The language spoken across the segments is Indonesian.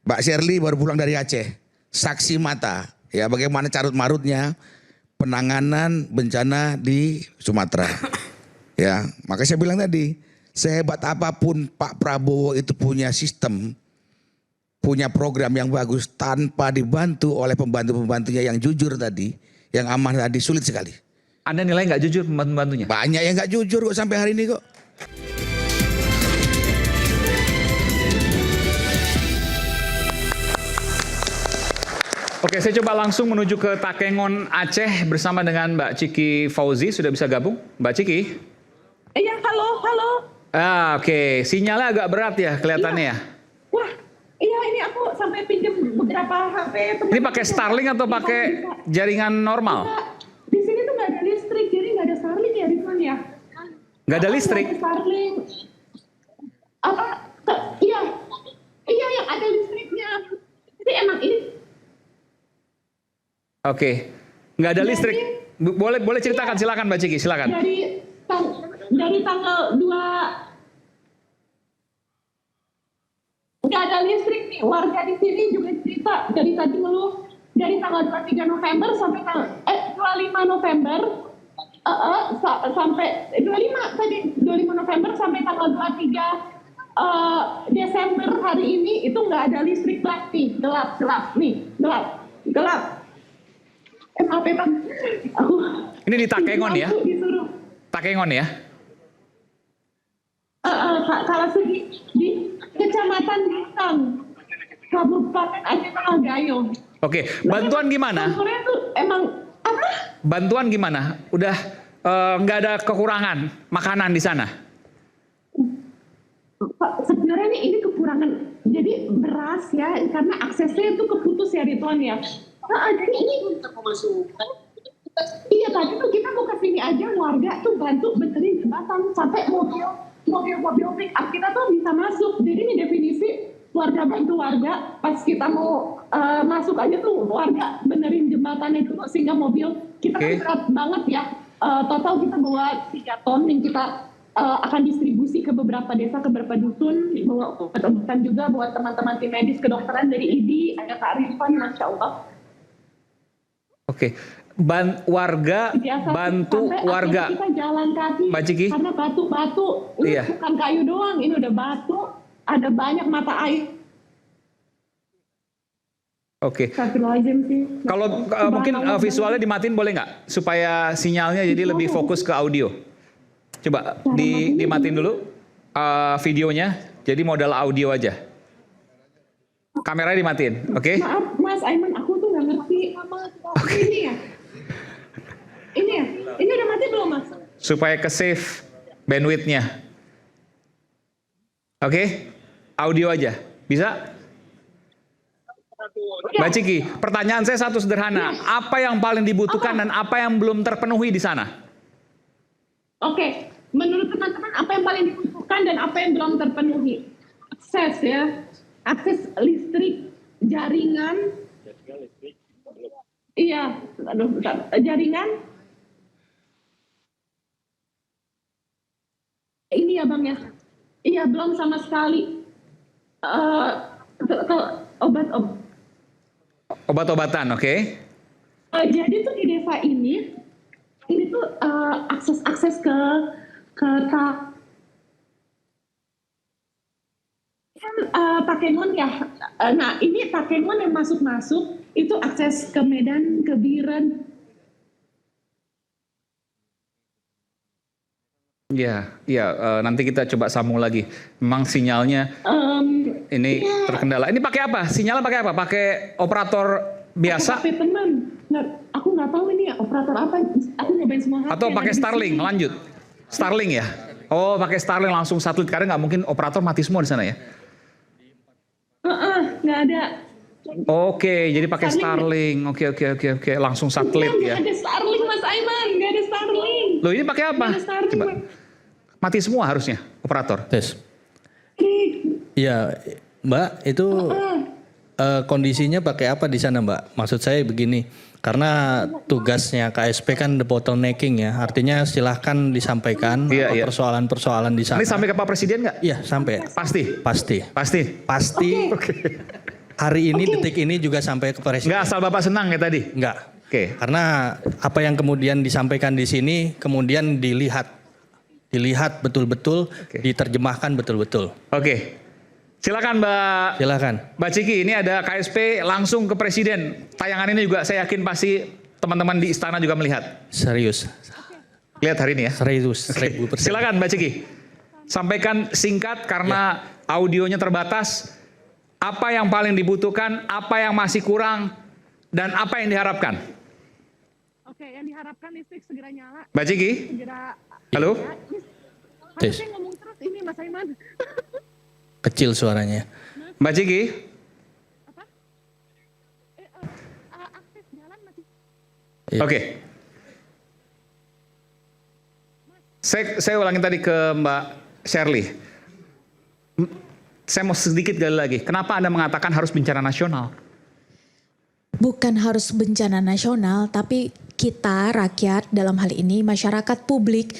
Mbak Shirley baru pulang dari Aceh, saksi mata ya bagaimana carut marutnya penanganan bencana di Sumatera. Ya, maka saya bilang tadi, sehebat apapun Pak Prabowo itu punya sistem, punya program yang bagus, tanpa dibantu oleh pembantu-pembantunya yang jujur tadi, yang amanah tadi, sulit sekali. Anda nilai nggak jujur pembantu-pembantunya? Banyak yang nggak jujur kok sampai hari ini kok. Oke, saya coba langsung menuju ke Takengon, Aceh bersama dengan Mbak Ciki Fauzi. Sudah bisa gabung? Mbak Ciki? Iya, halo. Oke. Sinyalnya agak berat ya kelihatannya ya? Wah, iya ini aku sampai pinjam beberapa HP. Ini pakai Starlink atau pakai jaringan normal? Di sini tuh nggak ada listrik, jadi nggak ada Starlink ya, Rizwan ya? Nggak ada listrik? Nggak ada Starlink. Apa? Iya, yang ada listriknya. Jadi emang ini. Oke. Nggak ada listrik. Boleh ceritakan, silakan Mbak Ciki, silakan. Dari tanggal 2 nggak ada listrik nih, warga di sini juga cerita dari tadi ngeluh dari tanggal 23 November sampai 25 November sampai 25 November sampai tanggal 23 Desember hari ini itu nggak ada listrik lagi, gelap maaf ya Bang, aku Ini di Takengon ya? disuruh Takengon ya? kalau segi di Kecamatan Bintang, Kabupaten Aceh Tengah Gayo. Oke, bantuan gimana? Sore itu emang apa? Bantuan gimana? Udah nggak ada kekurangan makanan di sana? Pak, sebenarnya ini kekurangan. Jadi beras ya, karena aksesnya itu keputus ya Ridwan ya. Jadi ini iya tadi tuh kita mau kesini aja warga tuh bantu benerin jembatan sampai mobil pick up kita tuh bisa masuk. Jadi ini definisi warga bantu warga. Pas kita mau masuk aja tuh warga benerin jembatan itu sehingga mobil kita kan berat banget ya. Total kita bawa 3 ton yang kita akan distribusi ke beberapa desa, ke beberapa dusun, bawa obat-obatan juga buat teman-teman tim medis kedokteran dari IDI, ada Kak Rifan, Masya Allah. Oke, warga bantu warga. Kita jalan kaki, Mbak Ciki? karena batu-batu, ini Iya. bukan kayu doang, ini udah batu, ada banyak mata air. Oke. Astagfirullahaladzim sih. Kalau mungkin visualnya dimatiin boleh nggak? Supaya sinyalnya jadi lebih fokus ke audio. Coba dimatiin dulu videonya, jadi modal audio aja. Kameranya dimatiin, oke? Maaf Mas Aiman, aku tuh nggak ngerti ini ya. Ini udah mati belum Mas? Supaya ke save bandwidth-nya. Oke? Audio aja, bisa? Mbak Ciki, pertanyaan saya satu sederhana. Apa yang paling dibutuhkan dan apa yang belum terpenuhi di sana? Oke, menurut teman-teman apa yang paling dibutuhkan dan apa yang belum terpenuhi? Akses ya, akses listrik, jaringan. Iya, aduh, bentar. Jaringan. Ini ya Bang ya. Iya, belum sama sekali. Obat-obatan, oke? Jadi tuh di desa ini tuh akses ke Takengon ya. Nah ini Takengon yang masuk itu akses ke Medan, ke Biren. Nanti kita coba sambung lagi. Memang sinyalnya ini terkendala. Ini pakai apa? Sinyalnya pakai apa? Pakai operator biasa? HP teman. Aku nggak tahu ini operator apa. Aku nyobain semua HP. Atau pakai Starlink? Lanjut. Starlink ya? Oh, pakai Starlink langsung satelit. Karena nggak mungkin operator mati semua di sana ya? Nggak ada. Oke, jadi pakai Starlink. Oke. Langsung satelit ya. Nggak ada Starlink Mas Aiman. Nggak ada Starlink. Loh ini pakai apa? Nggak ada Starlink. Coba. Mati semua harusnya operator. Tes. Iya, Mbak, itu kondisinya pakai apa di sana, Mbak? Maksud saya begini, karena tugasnya KSP kan the bottlenecking ya, artinya silahkan disampaikan persoalan-persoalan di sana. Ini sampai ke Pak Presiden nggak? Iya, sampai. Pasti. Pasti. Pasti. Pasti. Oke. hari ini, Oke. detik ini juga sampai ke presiden. Nggak asal Bapak senang ya tadi? Enggak. Oke. Karena apa yang kemudian disampaikan di sini kemudian dilihat betul-betul, diterjemahkan betul-betul. Oke. Silakan Mbak. Silakan. Mbak Ciki, ini ada KSP langsung ke Presiden. Tayangan ini juga saya yakin pasti teman-teman di istana juga melihat. Serius. Lihat hari ini ya. Serius. Oke. 1000%. Silakan Mbak Ciki. Sampaikan singkat karena audionya terbatas. Apa yang paling dibutuhkan, apa yang masih kurang, dan apa yang diharapkan? Oke, yang diharapkan listrik segera nyala, Mbak Ciki, segera. halo? Ya, Tes. saya ngomong terus ini Mas Aiman. Kecil suaranya. Mbak Ciki, Akses jalan masih. Iya. oke. Saya ulangin tadi ke Mbak Shirley. Saya mau sedikit gali lagi. Kenapa Anda mengatakan harus bencana nasional? Bukan harus bencana nasional, tapi kita rakyat dalam hal ini masyarakat publik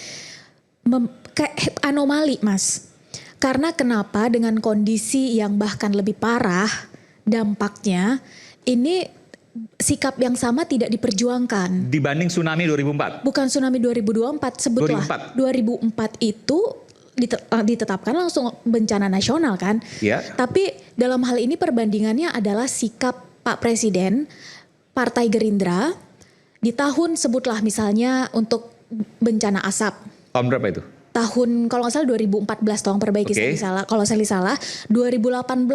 kayak anomali, Mas. Karena kenapa dengan kondisi yang bahkan lebih parah dampaknya ini sikap yang sama tidak diperjuangkan. Dibanding tsunami 2004. Bukan tsunami 2024, sebutlah 2004 itu ditetapkan langsung bencana nasional kan. Ya. Tapi dalam hal ini perbandingannya adalah sikap Pak Presiden, Partai Gerindra di tahun sebutlah misalnya untuk bencana asap. Tahun berapa itu? Tahun kalau nggak salah 2014, tolong perbaiki Oke. saya salah. Kalau saya salah, 2018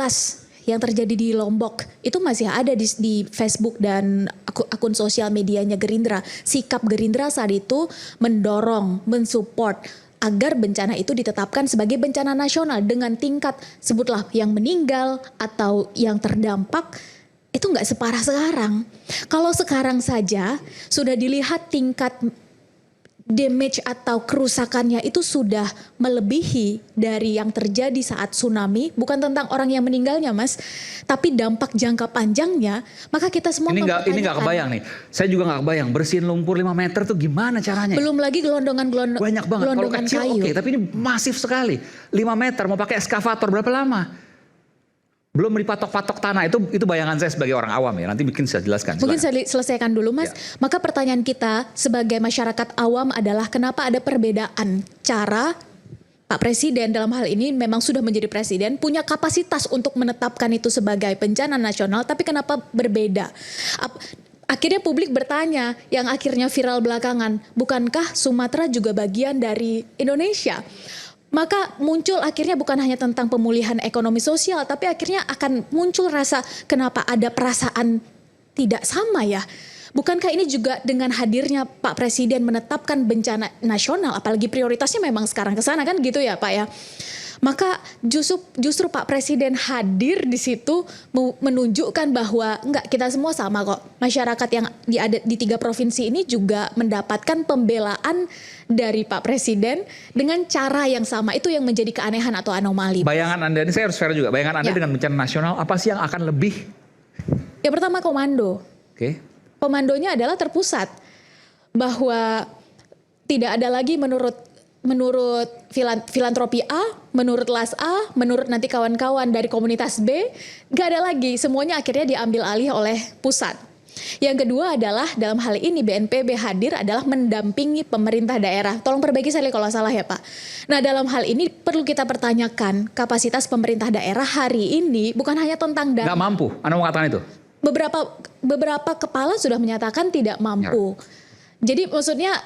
yang terjadi di Lombok itu masih ada di Facebook dan akun sosial medianya Gerindra. Sikap Gerindra saat itu mendorong, mensupport agar bencana itu ditetapkan sebagai bencana nasional dengan tingkat sebutlah yang meninggal atau yang terdampak itu nggak separah sekarang. Kalau sekarang saja sudah dilihat tingkat damage atau kerusakannya itu sudah melebihi dari yang terjadi saat tsunami. Bukan tentang orang yang meninggalnya, Mas, tapi dampak jangka panjangnya. Maka kita semua Ini nggak mempertanyakan. kebayang nih. Saya juga nggak kebayang bersihin lumpur 5 meter tuh gimana caranya? Belum lagi gelondongan-gelondongan Banyak banget. Kalau gelondongan kecil kayu. oke, tapi ini masif sekali. 5 meter mau pakai eskavator berapa lama? Belum dipatok-patok tanah. Itu bayangan saya sebagai orang awam ya. Nanti bikin saya jelaskan. Mungkin Silakan. saya selesaikan dulu, Mas. Ya. Maka pertanyaan kita sebagai masyarakat awam adalah kenapa ada perbedaan cara Pak Presiden dalam hal ini memang sudah menjadi presiden, punya kapasitas untuk menetapkan itu sebagai bencana nasional, tapi kenapa berbeda? Akhirnya publik bertanya, yang akhirnya viral belakangan, bukankah Sumatera juga bagian dari Indonesia? Maka muncul akhirnya bukan hanya tentang pemulihan ekonomi sosial, tapi akhirnya akan muncul rasa kenapa ada perasaan tidak sama ya. Bukankah ini juga dengan hadirnya Pak Presiden menetapkan bencana nasional, apalagi prioritasnya memang sekarang ke sana kan gitu ya Pak ya. Maka justru Pak Presiden hadir di situ menunjukkan bahwa enggak, kita semua sama kok. Masyarakat yang ada di 3 provinsi ini juga mendapatkan pembelaan dari Pak Presiden dengan cara yang sama. Itu yang menjadi keanehan atau anomali. Bayangan Anda, ini saya harus fair juga. Bayangan Anda Ya. dengan bencana nasional, apa sih yang akan lebih? Yang pertama komando. Oke. Komandonya adalah terpusat. Bahwa tidak ada lagi menurut filantropi A, menurut LAS A, menurut nanti kawan-kawan dari komunitas B, gak ada lagi. Semuanya akhirnya diambil alih oleh pusat. Yang kedua adalah dalam hal ini BNPB hadir adalah mendampingi pemerintah daerah. Tolong perbaiki saya kalau salah ya Pak. Nah dalam hal ini perlu kita pertanyakan kapasitas pemerintah daerah hari ini bukan hanya tentang Nggak mampu. Anda mau katakan itu? beberapa kepala sudah menyatakan tidak mampu. Jadi maksudnya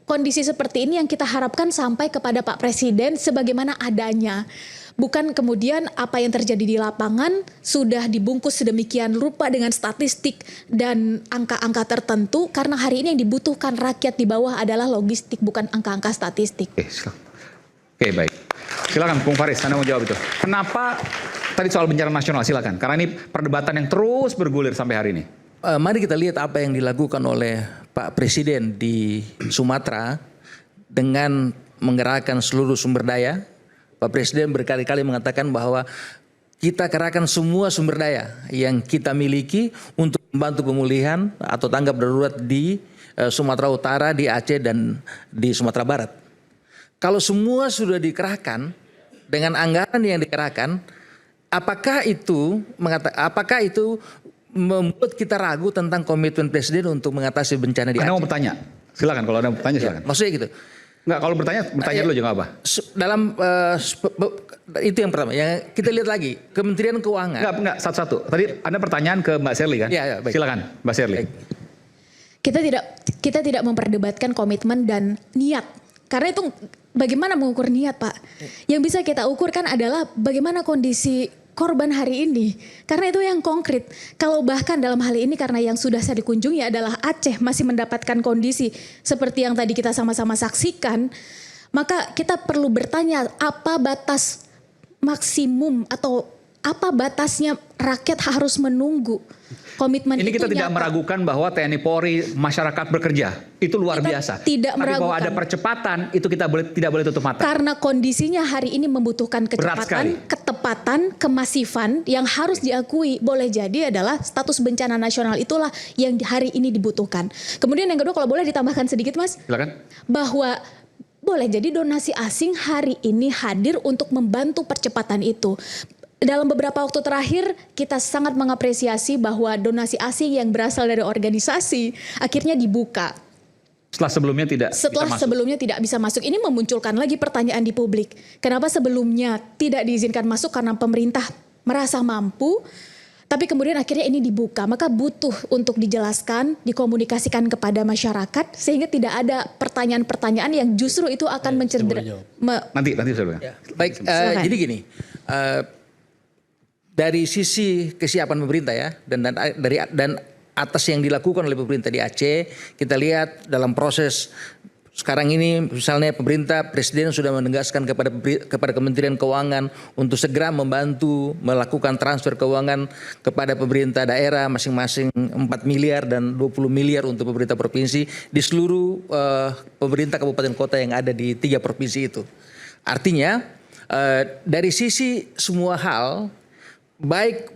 kondisi seperti ini yang kita harapkan sampai kepada Pak Presiden sebagaimana adanya. Bukan kemudian apa yang terjadi di lapangan sudah dibungkus sedemikian rupa dengan statistik dan angka-angka tertentu. Karena hari ini yang dibutuhkan rakyat di bawah adalah logistik, bukan angka-angka statistik. Oke, silakan. Oke, baik. Silakan, Bung Faris, Anda mau jawab itu. Kenapa tadi soal bencana nasional? Silakan. Karena ini perdebatan yang terus bergulir sampai hari ini. Mari kita lihat apa yang dilakukan oleh Pak Presiden di Sumatera dengan menggerakkan seluruh sumber daya. Pak Presiden berkali-kali mengatakan bahwa kita kerahkan semua sumber daya yang kita miliki untuk membantu pemulihan atau tanggap darurat di Sumatera Utara, di Aceh, dan di Sumatera Barat. Kalau semua sudah dikerahkan dengan anggaran yang dikerahkan, apakah itu membuat kita ragu tentang komitmen presiden untuk mengatasi bencana di Anda mau Aceh? bertanya? Silakan kalau Anda mau bertanya silakan. Maksudnya gitu. Enggak, kalau bertanya dulu juga apa? Dalam itu yang pertama. Yang kita lihat lagi Kementerian Keuangan. Enggak, satu-satu. Tadi Anda pertanyaan ke Mbak Sherly kan? Ya, baik. Silakan, Mbak Sherly. Baik. Kita tidak memperdebatkan komitmen dan niat. Karena itu bagaimana mengukur niat, Pak? Yang bisa kita ukur kan adalah bagaimana kondisi korban hari ini. Karena itu yang konkret. Kalau bahkan dalam hal ini karena yang sudah saya dikunjungi adalah Aceh masih mendapatkan kondisi seperti yang tadi kita sama-sama saksikan, maka kita perlu bertanya apa batas maksimum atau apa batasnya rakyat harus menunggu komitmen Ini itu kita tidak nyata. meragukan bahwa TNI Polri masyarakat bekerja. Itu luar Kita biasa. tidak Tapi bahwa meragukan. ada percepatan itu kita tidak boleh tutup mata. Karena kondisinya hari ini membutuhkan Berat sekali. kecepatan, ketepatan, kemasifan yang harus diakui boleh jadi adalah status bencana nasional itulah yang hari ini dibutuhkan. Kemudian yang kedua kalau boleh ditambahkan sedikit Mas, Silakan. bahwa boleh jadi donasi asing hari ini hadir untuk membantu percepatan itu. Dalam beberapa waktu terakhir kita sangat mengapresiasi bahwa donasi asing yang berasal dari organisasi akhirnya dibuka. Setelah sebelumnya tidak bisa masuk. Sebelumnya tidak bisa masuk. Ini memunculkan lagi pertanyaan di publik. Kenapa sebelumnya tidak diizinkan masuk karena pemerintah merasa mampu, tapi kemudian akhirnya ini dibuka. Maka butuh untuk dijelaskan, dikomunikasikan kepada masyarakat sehingga tidak ada pertanyaan-pertanyaan yang justru itu akan mencederai. Nanti saya bilang. Ya, baik, Silakan. jadi gini, dari sisi kesiapan pemerintah ya, dan atas yang dilakukan oleh pemerintah di Aceh, kita lihat dalam proses sekarang ini, misalnya pemerintah, presiden sudah menegaskan kepada Kementerian Keuangan untuk segera membantu melakukan transfer keuangan kepada pemerintah daerah masing-masing 4 miliar dan 20 miliar untuk pemerintah provinsi di seluruh pemerintah kabupaten kota yang ada di 3 provinsi itu. Artinya dari sisi semua hal, baik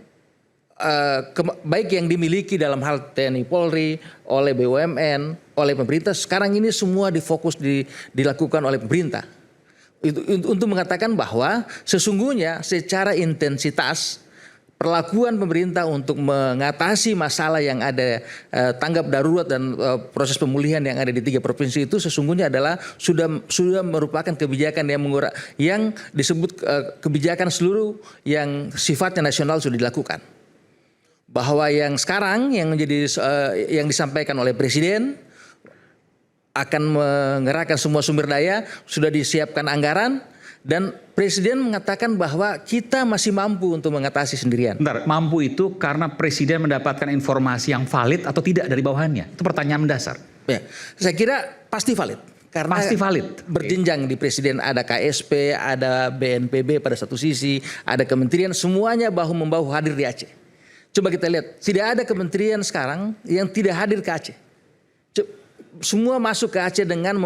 yang dimiliki dalam hal TNI Polri, oleh BUMN, oleh pemerintah, sekarang ini semua dilakukan oleh pemerintah. Untuk mengatakan bahwa sesungguhnya secara intensitas perlakuan pemerintah untuk mengatasi masalah yang ada, tanggap darurat dan proses pemulihan yang ada di 3 provinsi itu sesungguhnya adalah sudah merupakan kebijakan yang disebut kebijakan seluruh yang sifatnya nasional sudah dilakukan. Bahwa yang sekarang yang disampaikan oleh presiden akan mengerahkan semua sumber daya, sudah disiapkan anggaran, dan presiden mengatakan bahwa kita masih mampu untuk mengatasi sendirian. Bentar, mampu itu karena presiden mendapatkan informasi yang valid atau tidak dari bawahannya? Itu pertanyaan mendasar. Ya, saya kira pasti valid. Karena Pasti valid. Berjenjang di presiden, ada KSP, ada BNPB pada satu sisi, ada kementerian, semuanya bahu-membahu hadir di Aceh. Coba kita lihat, tidak ada kementerian sekarang yang tidak hadir ke Aceh. Semua masuk ke Aceh dengan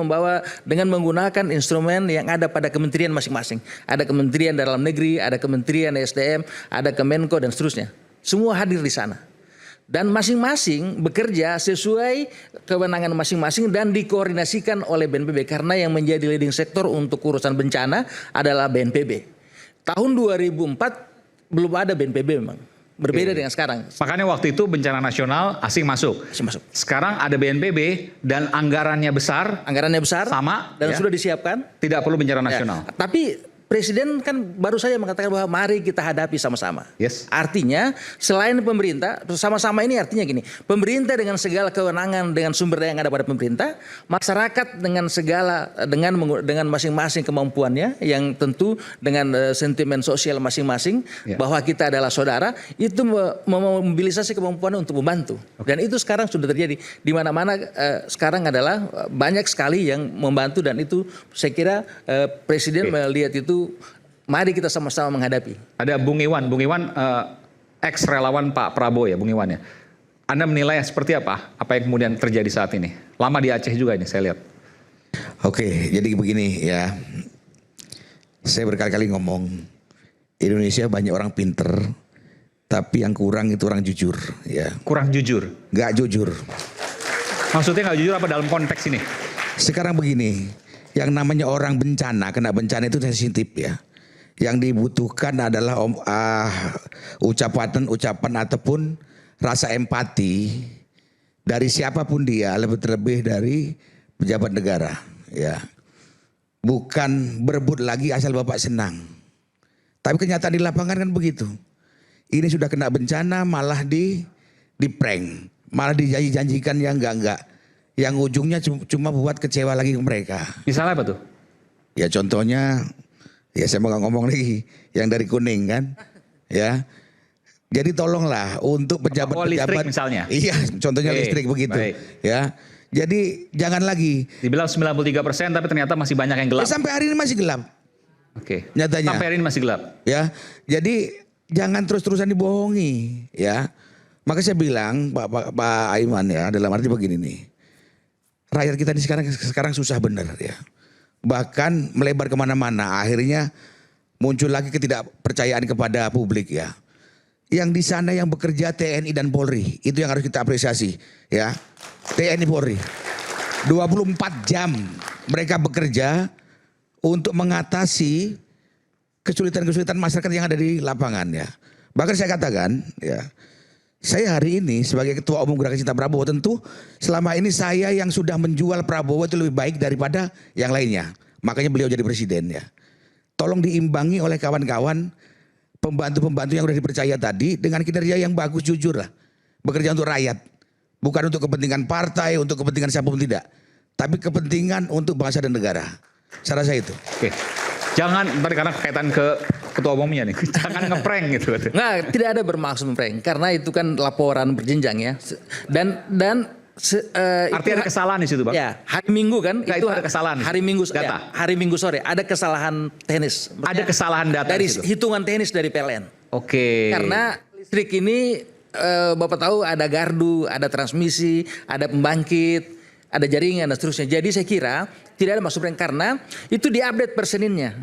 menggunakan instrumen yang ada pada kementerian masing-masing. Ada Kementerian Dalam Negeri, ada Kementerian SDM, ada Kemenko dan seterusnya. Semua hadir di sana. Dan masing-masing bekerja sesuai kewenangan masing-masing dan dikoordinasikan oleh BNPB. Karena yang menjadi leading sektor untuk urusan bencana adalah BNPB. Tahun 2004 belum ada BNPB memang. Berbeda dengan sekarang. Makanya waktu itu bencana nasional asing masuk. Masuk. Sekarang ada BNPB dan anggarannya besar. Anggarannya besar. Sama, Dan ya. sudah disiapkan. Tidak perlu bencana Ya, nasional. tapi presiden kan baru saja mengatakan bahwa mari kita hadapi sama-sama. Yes. Artinya selain pemerintah, sama-sama ini artinya gini. Pemerintah dengan segala kewenangan, dengan sumber daya yang ada pada pemerintah. Masyarakat dengan masing-masing kemampuannya. Yang tentu dengan sentimen sosial masing-masing. Ya. Bahwa kita adalah saudara. Itu memobilisasi kemampuan untuk membantu. Dan itu sekarang sudah terjadi. Di mana-mana sekarang adalah banyak sekali yang membantu. Dan itu saya kira presiden melihat itu. Mari kita sama-sama menghadapi. Ada Bung Iwan ex relawan Pak Prabowo ya, Bung Iwan ya. Anda menilai seperti apa? Apa yang kemudian terjadi saat ini? Lama di Aceh juga ini saya lihat. Oke, jadi begini ya. Saya berkali-kali ngomong, Indonesia banyak orang pinter, tapi yang kurang itu orang jujur, ya. Kurang jujur. Nggak jujur. Maksudnya nggak jujur apa dalam konteks ini? Sekarang begini, yang namanya orang bencana, kena bencana itu sensitif ya. Yang dibutuhkan adalah ucapan ataupun rasa empati dari siapapun dia, lebih-lebih dari pejabat negara, ya. Bukan berebut lagi asal Bapak senang. Tapi kenyataan di lapangan kan begitu. Ini sudah kena bencana malah di prank, malah dijanji-janjikan yang enggak. Yang ujungnya cuma buat kecewa lagi ke mereka. Misalnya apa tuh? Ya contohnya, ya saya mau ngomong lagi yang dari Kuning kan, ya. Jadi tolonglah untuk pejabat-pejabat, listrik misalnya. Iya, contohnya Oke, listrik begitu, baik. ya. Jadi jangan lagi. Dibilang 93% tapi ternyata masih banyak yang gelap. Sampai hari ini masih gelap, Oke. nyatanya. Sampai hari ini masih gelap. Ya, jadi jangan terus-terusan dibohongi, ya. Maka saya bilang Pak Aiman ya, dalam arti begini nih, rakyat kita ini sekarang susah benar ya. Bahkan melebar kemana-mana, akhirnya muncul lagi ketidakpercayaan kepada publik ya. Yang di sana yang bekerja TNI dan Polri, itu yang harus kita apresiasi ya. TNI Polri 24 jam mereka bekerja untuk mengatasi kesulitan-kesulitan masyarakat yang ada di lapangan ya. Bahkan saya katakan ya, saya hari ini sebagai Ketua Umum Gerakan Cinta Prabowo tentu selama ini saya yang sudah menjual Prabowo itu lebih baik daripada yang lainnya. Makanya beliau jadi presiden ya. Tolong diimbangi oleh kawan-kawan pembantu-pembantu yang sudah dipercaya tadi dengan kinerja yang bagus, jujur lah. Bekerja untuk rakyat. Bukan untuk kepentingan partai, untuk kepentingan siapapun tidak. Tapi kepentingan untuk bangsa dan negara. Saya rasa itu. Oke. Jangan, karena kaitan ke ketua umumnya nih. Jangan ngeprank gitu. Nggak, tidak ada bermaksud prank karena itu kan laporan berjenjang ya. Artinya ada kesalahan di situ, Bang. Ya, hari Minggu kan Nggak, itu ada kesalahan. Hari Minggu Data. ya, hari Minggu sore ada kesalahan teknis. Ada kesalahan data dari di situ. hitungan teknis dari PLN. Oke. Karena listrik ini Bapak tahu ada gardu, ada transmisi, ada pembangkit, ada jaringan dan seterusnya. Jadi saya kira tidak ada maksud prank karena itu diupdate per Seninnya.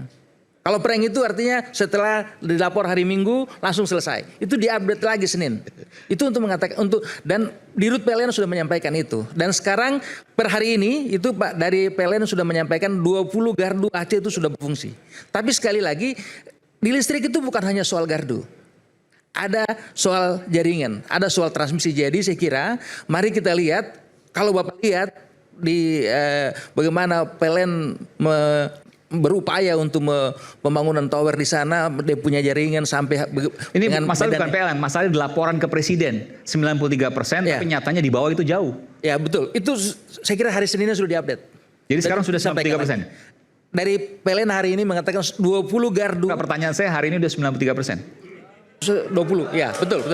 Kalau prank itu artinya setelah dilapor hari Minggu langsung selesai. Itu diupdate lagi Senin. Itu untuk mengatakan dan Dirut PLN sudah menyampaikan itu. Dan sekarang per hari ini itu Pak dari PLN sudah menyampaikan 20 gardu Aceh itu sudah berfungsi. Tapi sekali lagi di listrik itu bukan hanya soal gardu. Ada soal jaringan, ada soal transmisi. Jadi saya kira mari kita lihat, kalau Bapak lihat di bagaimana PLN berupaya untuk pembangunan tower di sana, dia punya jaringan sampai ini masalah bukan PLN, masalah di laporan ke Presiden 93%, ya. Tapi nyatanya di bawah itu jauh. Ya betul, itu saya kira hari Seninnya sudah diupdate. Jadi sekarang sudah 93%. Dari PLN hari ini mengatakan 20 gardu. Nah, pertanyaan saya hari ini udah 93%. 20, ya betul.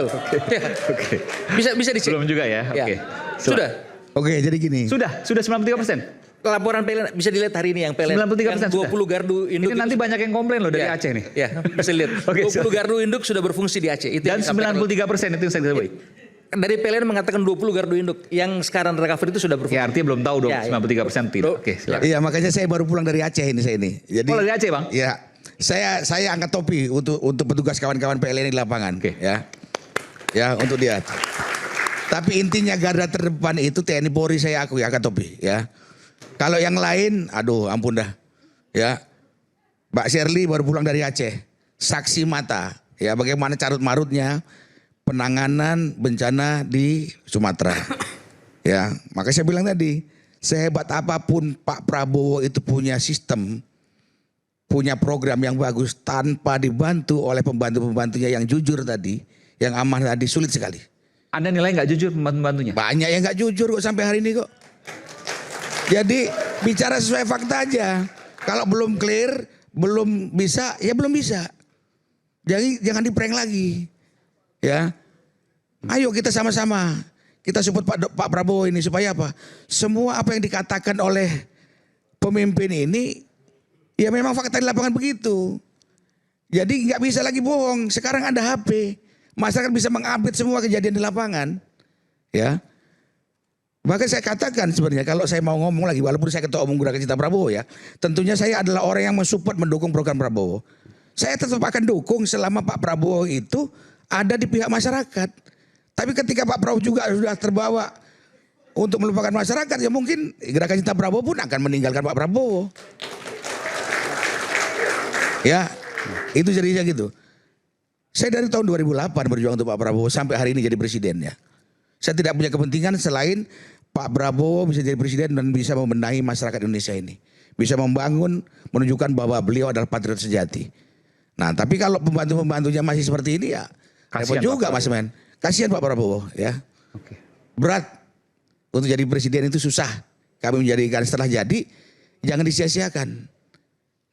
Ya. Oke. Bisa dicek. Belum juga ya. Ya. Oke. Sudah. Oke, jadi gini. Sudah 93%. Laporan PLN bisa dilihat hari ini yang PLN. 93% yang 20 gardu induk. Ini nanti banyak yang komplain loh dari Ya. Aceh nih. Ya, bisa lihat. Oke, 20 gardu induk sudah berfungsi di Aceh. Itu Dan yang disampaikan 93% itu yang saya ketahui. dari PLN mengatakan 20 gardu induk yang sekarang recover itu sudah berfungsi. Ya artinya belum tahu dong Ya, ya. 93% tidak. Oke, silakan. Iya, makanya saya baru pulang dari Aceh ini saya ini. Jadi Oh, dari Aceh, Bang? Iya. Saya angkat topi untuk petugas kawan-kawan PLN di lapangan. Oke. Ya. Ya, untuk dia. Tapi intinya garda terdepan itu TNI Polri, saya akui angkat topi ya. Kalau yang lain, aduh ampun dah. Ya. Mbak Shirley baru pulang dari Aceh. Saksi mata ya bagaimana carut marutnya penanganan bencana di Sumatera. Ya, makanya saya bilang tadi, sehebat apapun Pak Prabowo itu punya sistem, punya program yang bagus tanpa dibantu oleh pembantu-pembantunya yang jujur tadi, yang amanah tadi, sulit sekali. Anda nilai nggak jujur pembantu-pembantunya? Banyak yang nggak jujur kok sampai hari ini kok. Jadi bicara sesuai fakta aja. Kalau belum clear, belum bisa, ya belum bisa. Jadi jangan di-prank lagi. Ya. Ayo kita sama-sama. Kita support Pak Prabowo ini supaya apa? Semua apa yang dikatakan oleh pemimpin ini, ya memang fakta di lapangan begitu. Jadi nggak bisa lagi bohong. Sekarang ada HP. Masyarakat bisa mengupdate semua kejadian di lapangan. Ya. Bahkan saya katakan sebenarnya kalau saya mau ngomong lagi, walaupun saya Ketua Umum Gerakan Cinta Prabowo ya, tentunya saya adalah orang yang mensupport mendukung program Prabowo. Saya tetap akan dukung selama Pak Prabowo itu ada di pihak masyarakat. Tapi ketika Pak Prabowo juga sudah terbawa untuk melupakan masyarakat, ya mungkin Gerakan Cinta Prabowo pun akan meninggalkan Pak Prabowo. Ya, Itu jadinya gitu. Saya dari tahun 2008 berjuang untuk Pak Prabowo sampai hari ini jadi presiden ya. Saya tidak punya kepentingan selain Pak Prabowo bisa jadi presiden dan bisa membenahi masyarakat Indonesia ini. Bisa membangun, menunjukkan bahwa beliau adalah patriot sejati. Nah tapi kalau pembantu-pembantunya masih seperti ini ya repot Kasihan juga Pak Mas Men. Kasihan Pak Prabowo ya. Berat untuk jadi presiden itu susah. Kami menjadikan setelah jadi jangan disia-siakan.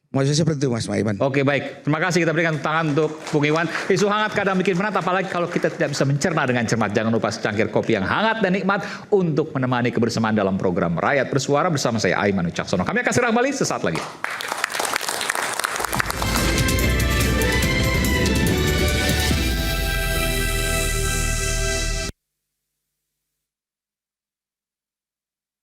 Maksudnya seperti itu Mas Maiman. Oke baik, terima kasih kita berikan tangan untuk Bung Iwan. Isu hangat kadang bikin berat, apalagi kalau kita tidak bisa mencerna dengan cermat. Jangan lupa secangkir kopi yang hangat dan nikmat untuk menemani kebersamaan dalam program Rakyat Bersuara bersama saya Aiman Wicaksono. Kami akan segera kembali sesaat lagi.